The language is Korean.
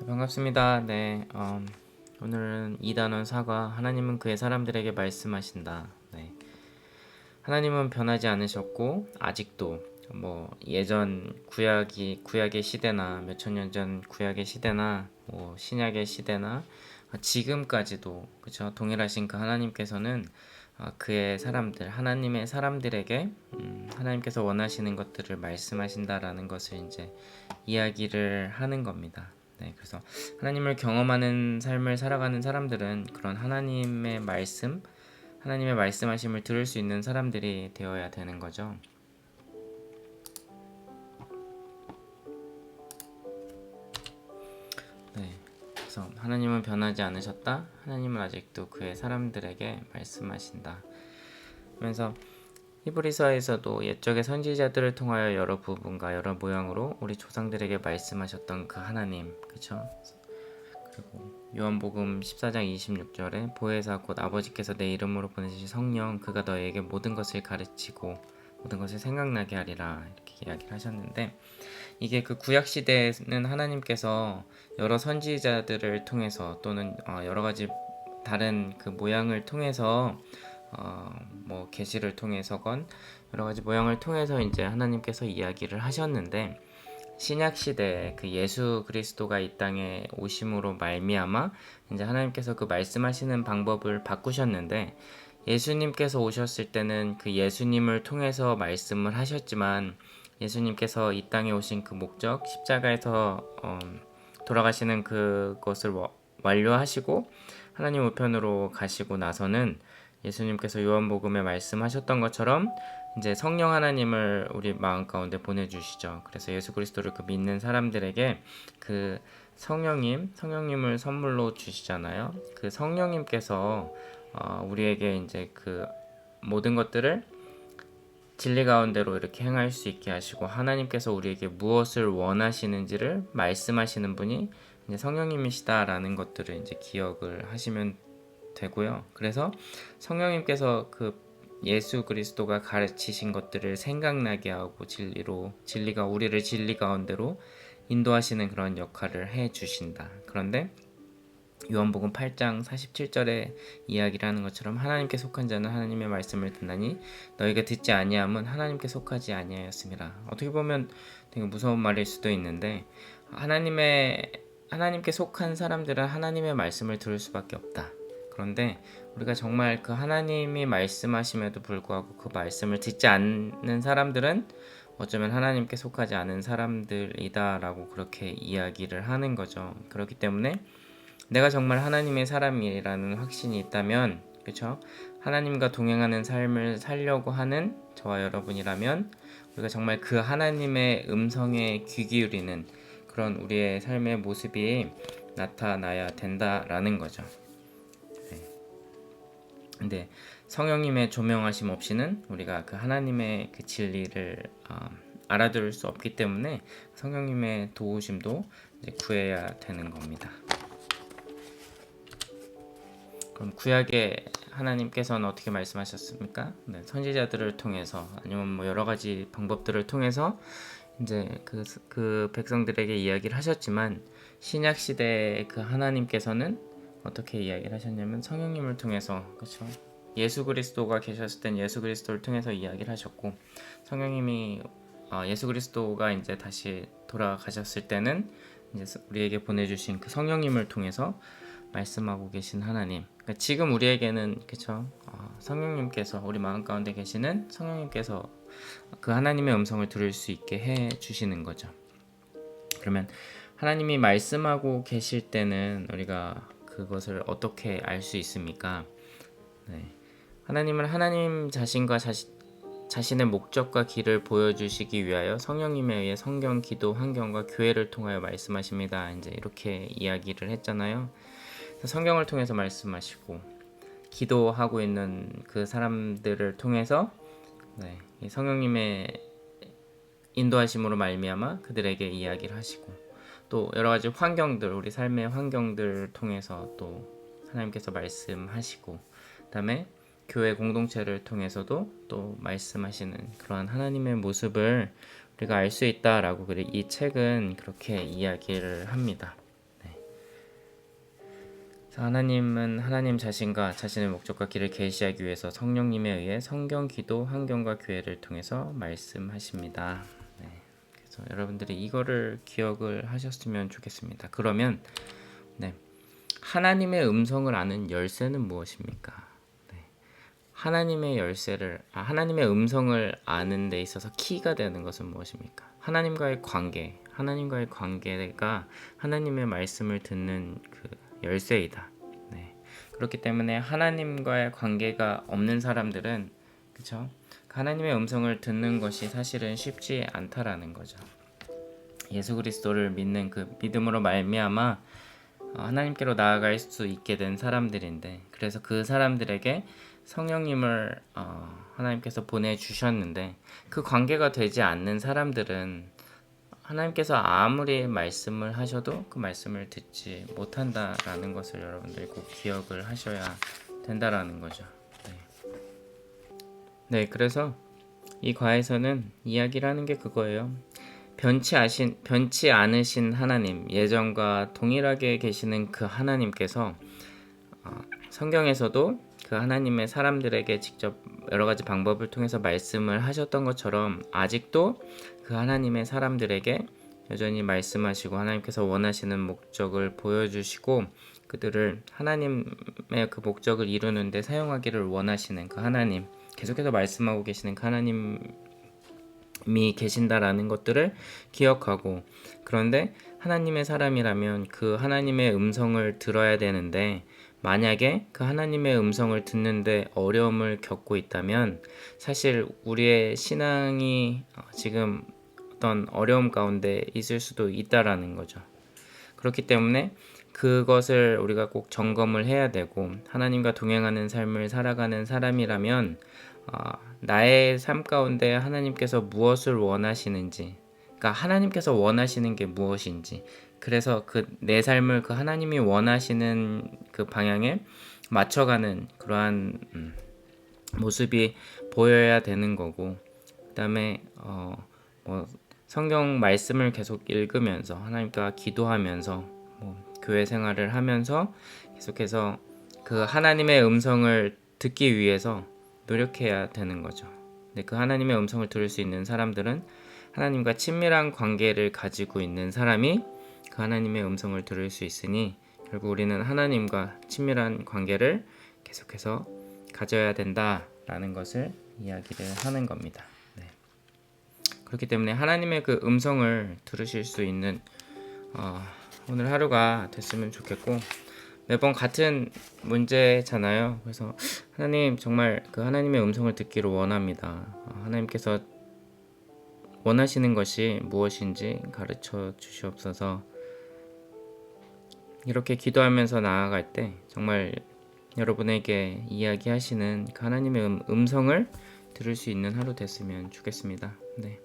반갑습니다. 오늘은 이단원 사과 하나님은 그의 사람들에게 말씀하신다. 하나님은 변하지 않으셨고 아직도 예전 구약의 시대나 몇천 년 전 구약의 시대나 신약의 시대나 지금까지도 그쵸 동일하신 그 하나님께서는 그의 사람들 하나님의 사람들에게 하나님께서 원하시는 것들을 말씀하신다라는 것을 이제 이야기를 하는 겁니다. 그래서 하나님을 경험하는 삶을 살아가는 사람들은 그런 하나님의 말씀하심을 들을 수 있는 사람들이 되어야 되는 거죠. 그래서 하나님은 변하지 않으셨다. 하나님은 아직도 그의 사람들에게 말씀하신다. 그러면서 히브리서에서도 옛적의 선지자들을 통하여 여러 부분과 여러 모양으로 우리 조상들에게 말씀하셨던 그 하나님, 그렇죠? 그리고 요한복음 14장 26절에 보혜사 곧 아버지께서 내 이름으로 보내주신 성령 그가 너에게 모든 것을 가르치고 모든 것을 생각나게 하리라 이렇게 이야기를 하셨는데 이게 그 구약 시대에는 하나님께서 여러 선지자들을 통해서 또는 여러 가지 다른 그 모양을 통해서 계시를 통해서건 여러 가지 모양을 통해서 이제 하나님께서 이야기를 하셨는데 신약 시대에 그 예수 그리스도가 이 땅에 오심으로 말미암아 이제 하나님께서 그 말씀하시는 방법을 바꾸셨는데 예수님께서 오셨을 때는 그 예수님을 통해서 말씀을 하셨지만 예수님께서 이 땅에 오신 그 목적 십자가에서 돌아가시는 그것을 완료하시고 하나님 우편으로 가시고 나서는 예수님께서 요한복음에 말씀하셨던 것처럼 이제 성령 하나님을 우리 마음 가운데 보내주시죠. 그래서 예수 그리스도를 그 믿는 사람들에게 그 성령님을 선물로 주시잖아요. 그 성령님께서 우리에게 이제 그 모든 것들을 진리 가운데로 이렇게 행할 수 있게 하시고 하나님께서 우리에게 무엇을 원하시는지를 말씀하시는 분이 이제 성령님이시다라는 것들을 이제 기억을 하시면 되고요. 그래서 성령님께서 그 예수 그리스도가 가르치신 것들을 생각나게 하고 진리가 우리를 진리 가운데로 인도하시는 그런 역할을 해 주신다. 그런데 요한복음 8장 47절에 이야기를 하는 것처럼 하나님께 속한 자는 하나님의 말씀을 듣나니 너희가 듣지 아니함은 하나님께 속하지 아니하였음이라. 어떻게 보면 되게 무서운 말일 수도 있는데 하나님께 속한 사람들은 하나님의 말씀을 들을 수밖에 없다. 그런데 우리가 정말 그 하나님이 말씀하심에도 불구하고 그 말씀을 듣지 않는 사람들은 어쩌면 하나님께 속하지 않은 사람들이다라고 그렇게 이야기를 하는 거죠. 그렇기 때문에 내가 정말 하나님의 사람이라는 확신이 있다면, 그렇죠? 하나님과 동행하는 삶을 살려고 하는 저와 여러분이라면 우리가 정말 그 하나님의 음성에 귀 기울이는 그런 우리의 삶의 모습이 나타나야 된다라는 거죠. 근데 성령님의 조명하심 없이는 우리가 그 하나님의 그 진리를 알아들을 수 없기 때문에 성령님의 도우심도 이제 구해야 되는 겁니다. 그럼 구약의 하나님께서는 어떻게 말씀하셨습니까? 선지자들을 통해서 아니면 여러 가지 방법들을 통해서 이제 그 백성들에게 이야기를 하셨지만 신약 시대의 그 하나님께서는 어떻게 이야기를 하셨냐면 성령님을 통해서 그렇죠. 예수 그리스도가 계셨을 땐 예수 그리스도를 통해서 이야기를 하셨고 성령님이 예수 그리스도가 이제 다시 돌아가셨을 때는 이제 우리에게 보내주신 그 성령님을 통해서 말씀하고 계신 하나님. 그러니까 지금 우리에게는 그렇죠. 성령님께서 우리 마음 가운데 계시는 성령님께서 그 하나님의 음성을 들을 수 있게 해 주시는 거죠. 그러면 하나님이 말씀하고 계실 때는 우리가 그것을 어떻게 알 수 있습니까? 하나님은 하나님 자신과 자신의 목적과 길을 보여주시기 위하여 성령님에 의해 성경, 기도, 환경과 교회를 통하여 말씀하십니다. 이제 이렇게 이야기를 했잖아요. 성경을 통해서 말씀하시고 기도하고 있는 그 사람들을 통해서 이 성령님의 인도하심으로 말미암아 그들에게 이야기를 하시고 또 여러 가지 환경들 우리 삶의 환경들을 통해서 또 하나님께서 말씀하시고 그다음에 교회 공동체를 통해서도 또 말씀하시는 그러한 하나님의 모습을 우리가 알 수 있다라고 이 책은 그렇게 이야기를 합니다. 하나님은 하나님 자신과 자신의 목적과 길을 계시하기 위해서 성령님에 의해 성경, 기도, 환경과 교회를 통해서 말씀하십니다. 네, 그래서 여러분들이 이거를 기억을 하셨으면 좋겠습니다. 그러면 네, 하나님의 음성을 아는 열쇠는 무엇입니까? 네, 하나님의 음성을 아는 데 있어서 키가 되는 것은 무엇입니까? 하나님과의 관계가 하나님의 말씀을 듣는 그 열쇠이다. 네. 그렇기 때문에 하나님과의 관계가 없는 사람들은 그쵸? 하나님의 음성을 듣는 것이 사실은 쉽지 않다라는 거죠. 예수 그리스도를 믿는 그 믿음으로 말미암아 하나님께로 나아갈 수 있게 된 사람들인데, 그래서 그 사람들에게 성령님을 하나님께서 보내주셨는데, 그 관계가 되지 않는 사람들은 하나님께서 아무리 말씀을 하셔도 그 말씀을 듣지 못한다라는 것을 여러분들이 꼭 기억을 하셔야 된다라는 거죠. 네, 그래서 이 과에서는 이야기를 하는 게 그거예요. 변치 않으신 하나님, 예전과 동일하게 계시는 그 하나님께서 성경에서도 그 하나님의 사람들에게 직접 여러 가지 방법을 통해서 말씀을 하셨던 것처럼 아직도 그 하나님의 사람들에게 여전히 말씀하시고 하나님께서 원하시는 목적을 보여주시고 그들을 하나님의 그 목적을 이루는 데 사용하기를 원하시는 그 하나님, 계속해서 말씀하고 계시는 그 하나님이 계신다라는 것들을 기억하고, 그런데 하나님의 사람이라면 그 하나님의 음성을 들어야 되는데 만약에 그 하나님의 음성을 듣는데 어려움을 겪고 있다면 사실 우리의 신앙이 지금 어떤 어려움 가운데 있을 수도 있다라는 거죠. 그렇기 때문에 그것을 우리가 꼭 점검을 해야 되고, 하나님과 동행하는 삶을 살아가는 사람이라면 나의 삶 가운데 하나님께서 무엇을 원하시는지, 그러니까 하나님께서 원하시는 게 무엇인지, 그래서 그 내 삶을 그 하나님이 원하시는 그 방향에 맞춰가는 그러한 모습이 보여야 되는 거고, 그다음에 성경 말씀을 계속 읽으면서 하나님과 기도하면서 교회 생활을 하면서 계속해서 그 하나님의 음성을 듣기 위해서 노력해야 되는 거죠. 근데 그 하나님의 음성을 들을 수 있는 사람들은 하나님과 친밀한 관계를 가지고 있는 사람이 그 하나님의 음성을 들을 수 있으니, 결국 우리는 하나님과 친밀한 관계를 계속해서 가져야 된다라는 것을 이야기를 하는 겁니다. 네. 그렇기 때문에 하나님의 그 음성을 들으실 수 있는 오늘 하루가 됐으면 좋겠고, 매번 같은 문제잖아요. 그래서 하나님, 정말 그 하나님의 음성을 듣기를 원합니다. 하나님께서 원하시는 것이 무엇인지 가르쳐 주시옵소서. 이렇게 기도하면서 나아갈 때 정말 여러분에게 이야기하시는 그 하나님의 음성을 들을 수 있는 하루 됐으면 좋겠습니다. 네.